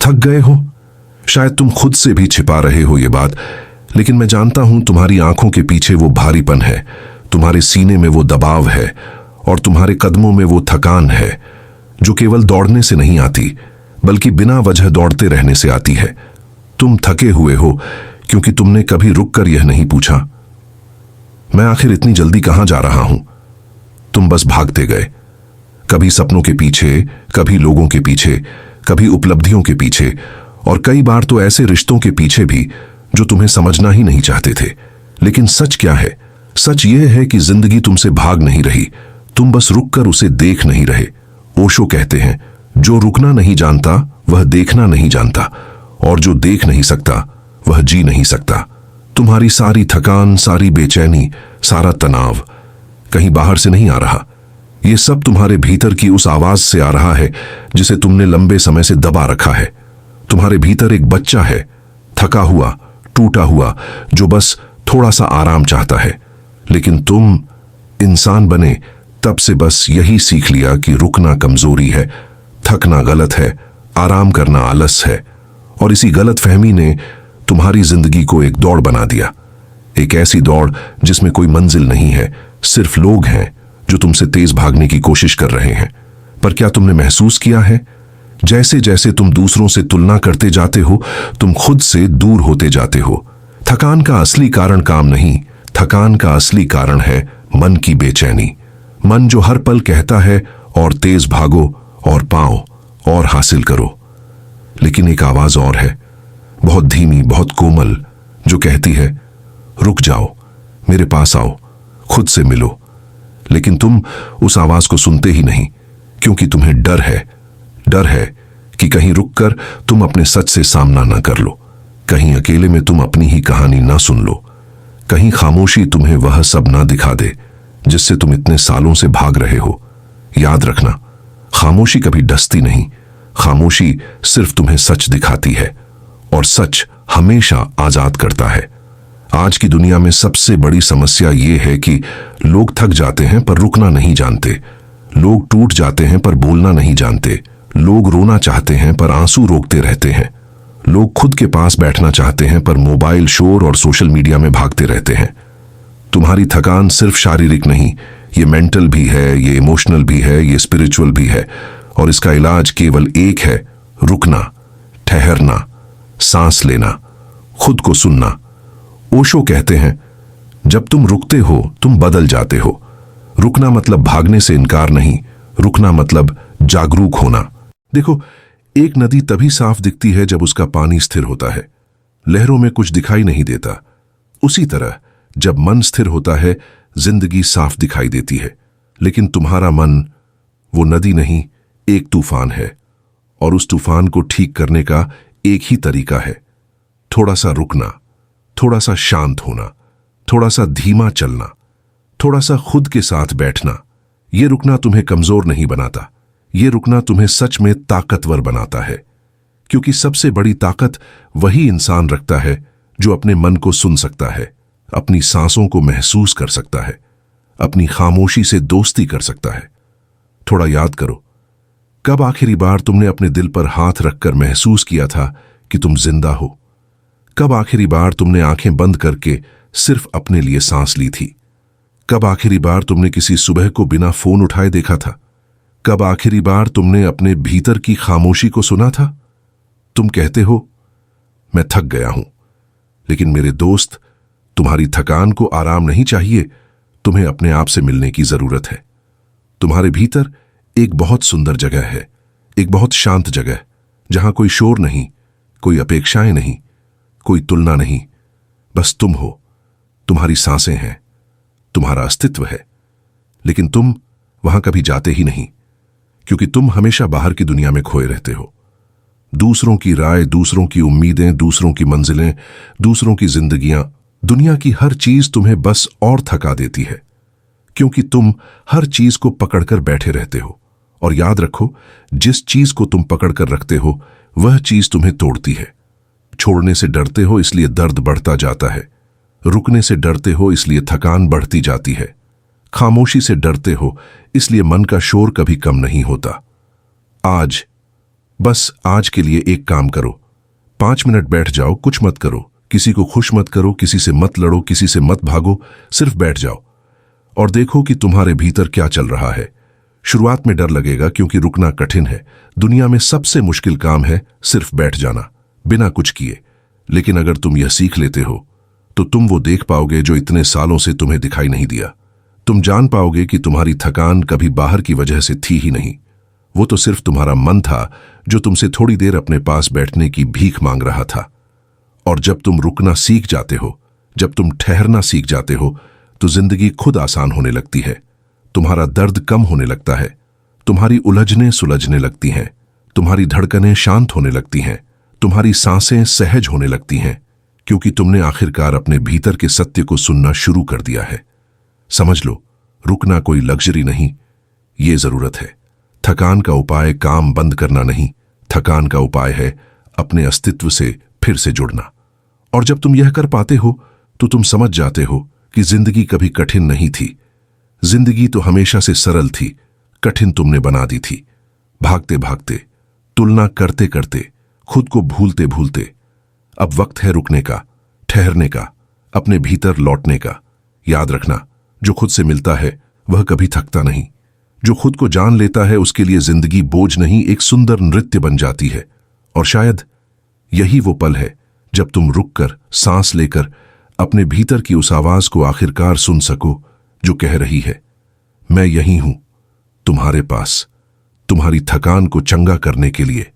थक गए हो। शायद तुम खुद से भी छिपा रहे हो ये बात, लेकिन मैं जानता हूं तुम्हारी आंखों के पीछे वो भारीपन है, तुम्हारे सीने में वो दबाव है और तुम्हारे कदमों में वो थकान है जो केवल दौड़ने से नहीं आती बल्कि बिना वजह दौड़ते रहने से आती है। तुम थके हुए हो क्योंकि तुमने कभी रुककर यह नहीं पूछा, मैं आखिर इतनी जल्दी कहां जा रहा हूं। तुम बस भागते गए, कभी सपनों के पीछे, कभी लोगों के पीछे, कभी उपलब्धियों के पीछे और कई बार तो ऐसे रिश्तों के पीछे भी जो तुम्हें समझना ही नहीं चाहते थे। लेकिन सच क्या है? सच यह है कि जिंदगी तुमसे भाग नहीं रही, तुम बस रुककर उसे देख नहीं रहे। ओशो कहते हैं, जो रुकना नहीं जानता वह देखना नहीं जानता, और जो देख नहीं सकता वह जी नहीं सकता। तुम्हारी सारी थकान, सारी बेचैनी, सारा तनाव कहीं बाहर से नहीं आ रहा, ये सब तुम्हारे भीतर की उस आवाज से आ रहा है जिसे तुमने लंबे समय से दबा रखा है। तुम्हारे भीतर एक बच्चा है, थका हुआ, टूटा हुआ, जो बस थोड़ा सा आराम चाहता है। लेकिन तुम इंसान बने तब से बस यही सीख लिया कि रुकना कमजोरी है, थकना गलत है, आराम करना आलस है, और इसी गलत फहमी ने तुम्हारी जिंदगी को एक दौड़ बना दिया। एक ऐसी दौड़ जिसमें कोई मंजिल नहीं है, सिर्फ लोग हैं जो तुमसे तेज भागने की कोशिश कर रहे हैं। पर क्या तुमने महसूस किया है, जैसे जैसे तुम दूसरों से तुलना करते जाते हो, तुम खुद से दूर होते जाते हो। थकान का असली कारण काम नहीं, थकान का असली कारण है मन की बेचैनी। मन जो हर पल कहता है और तेज भागो और पाओ और हासिल करो। लेकिन एक आवाज और है, बहुत धीमी, बहुत कोमल, जो कहती है, रुक जाओ, मेरे पास आओ, खुद से मिलो। लेकिन तुम उस आवाज को सुनते ही नहीं, क्योंकि तुम्हें डर है। डर है कि कहीं रुककर तुम अपने सच से सामना ना कर लो, कहीं अकेले में तुम अपनी ही कहानी ना सुन लो, कहीं खामोशी तुम्हें वह सब ना दिखा दे जिससे तुम इतने सालों से भाग रहे हो। याद रखना, खामोशी कभी डसती नहीं, खामोशी सिर्फ तुम्हें सच दिखाती है, और सच हमेशा आजाद करता है। आज की दुनिया में सबसे बड़ी समस्या यह है कि लोग थक जाते हैं पर रुकना नहीं जानते, लोग टूट जाते हैं पर बोलना नहीं जानते, लोग रोना चाहते हैं पर आंसू रोकते रहते हैं, लोग खुद के पास बैठना चाहते हैं पर मोबाइल, शोर और सोशल मीडिया में भागते रहते हैं। तुम्हारी थकान सिर्फ शारीरिक नहीं, ये मेंटल भी है, ये इमोशनल भी है, ये स्पिरिचुअल भी है, और इसका इलाज केवल एक है, रुकना, ठहरना, सांस लेना, खुद को सुनना। ओशो कहते हैं, जब तुम रुकते हो तुम बदल जाते हो। रुकना मतलब भागने से इनकार नहीं, रुकना मतलब जागरूक होना। देखो, एक नदी तभी साफ दिखती है जब उसका पानी स्थिर होता है, लहरों में कुछ दिखाई नहीं देता। उसी तरह जब मन स्थिर होता है, जिंदगी साफ दिखाई देती है। लेकिन तुम्हारा मन वो नदी नहीं, एक तूफान है, और उस तूफान को ठीक करने का एक ही तरीका है, थोड़ा सा रुकना, थोड़ा सा शांत होना, थोड़ा सा धीमा चलना, थोड़ा सा खुद के साथ बैठना। ये रुकना तुम्हें कमजोर नहीं बनाता, ये रुकना तुम्हें सच में ताकतवर बनाता है। क्योंकि सबसे बड़ी ताकत वही इंसान रखता है जो अपने मन को सुन सकता है, अपनी सांसों को महसूस कर सकता है, अपनी खामोशी से दोस्ती कर सकता है। थोड़ा याद करो, कब आखिरी बार तुमने अपने दिल पर हाथ रखकर महसूस किया था कि तुम जिंदा हो? कब आखिरी बार तुमने आंखें बंद करके सिर्फ अपने लिए सांस ली थी? कब आखिरी बार तुमने किसी सुबह को बिना फोन उठाए देखा था? कब आखिरी बार तुमने अपने भीतर की खामोशी को सुना था? तुम कहते हो, मैं थक गया हूं, लेकिन मेरे दोस्त, तुम्हारी थकान को आराम नहीं चाहिए, तुम्हें अपने आप से मिलने की जरूरत है। तुम्हारे भीतर एक बहुत सुंदर जगह है, एक बहुत शांत जगह, जहां कोई शोर नहीं, कोई अपेक्षाएं नहीं, कोई तुलना नहीं, बस तुम हो, तुम्हारी सांसें हैं, तुम्हारा अस्तित्व है। लेकिन तुम वहां कभी जाते ही नहीं, क्योंकि तुम हमेशा बाहर की दुनिया में खोए रहते हो। दूसरों की राय, दूसरों की उम्मीदें, दूसरों की मंजिलें, दूसरों की जिंदगियां, दुनिया की हर चीज तुम्हें बस और थका देती है, क्योंकि तुम हर चीज को पकड़कर बैठे रहते हो। और याद रखो, जिस चीज को तुम पकड़कर रखते हो वह चीज तुम्हें तोड़ती है। छोड़ने से डरते हो इसलिए दर्द बढ़ता जाता है, रुकने से डरते हो इसलिए थकान बढ़ती जाती है, खामोशी से डरते हो इसलिए मन का शोर कभी कम नहीं होता। आज बस आज के लिए एक काम करो, 5 मिनट बैठ जाओ, कुछ मत करो, किसी को खुश मत करो, किसी से मत लड़ो, किसी से मत भागो, सिर्फ बैठ जाओ और देखो कि तुम्हारे भीतर क्या चल रहा है। शुरुआत में डर लगेगा क्योंकि रुकना कठिन है। दुनिया में सबसे मुश्किल काम है सिर्फ बैठ जाना, बिना कुछ किए। लेकिन अगर तुम यह सीख लेते हो तो तुम वो देख पाओगे जो इतने सालों से तुम्हें दिखाई नहीं दिया। तुम जान पाओगे कि तुम्हारी थकान कभी बाहर की वजह से थी ही नहीं, वो तो सिर्फ तुम्हारा मन था जो तुमसे थोड़ी देर अपने पास बैठने की भीख मांग रहा था। और जब तुम रुकना सीख जाते हो, जब तुम ठहरना सीख जाते हो, तो जिंदगी खुद आसान होने लगती है। तुम्हारा दर्द कम होने लगता है, तुम्हारी उलझनें सुलझने लगती हैं, तुम्हारी धड़कनें शांत होने लगती हैं, तुम्हारी सांसें सहज होने लगती हैं, क्योंकि तुमने आखिरकार अपने भीतर के सत्य को सुनना शुरू कर दिया है। समझ लो, रुकना कोई लग्जरी नहीं, ये जरूरत है। थकान का उपाय काम बंद करना नहीं, थकान का उपाय है अपने अस्तित्व से फिर से जुड़ना। और जब तुम यह कर पाते हो तो तुम समझ जाते हो कि जिंदगी कभी कठिन नहीं थी। जिंदगी तो हमेशा से सरल थी, कठिन तुमने बना दी थी। भागते भागते, तुलना करते करते, खुद को भूलते भूलते। अब वक्त है रुकने का, ठहरने का, अपने भीतर लौटने का। याद रखना, जो खुद से मिलता है वह कभी थकता नहीं। जो खुद को जान लेता है उसके लिए जिंदगी बोझ नहीं, एक सुंदर नृत्य बन जाती है। और शायद यही वो पल है जब तुम रुककर, सांस लेकर अपने भीतर की उस आवाज को आखिरकार सुन सको जो कह रही है, मैं यहीं हूं, तुम्हारे पास, तुम्हारी थकान को चंगा करने के लिए।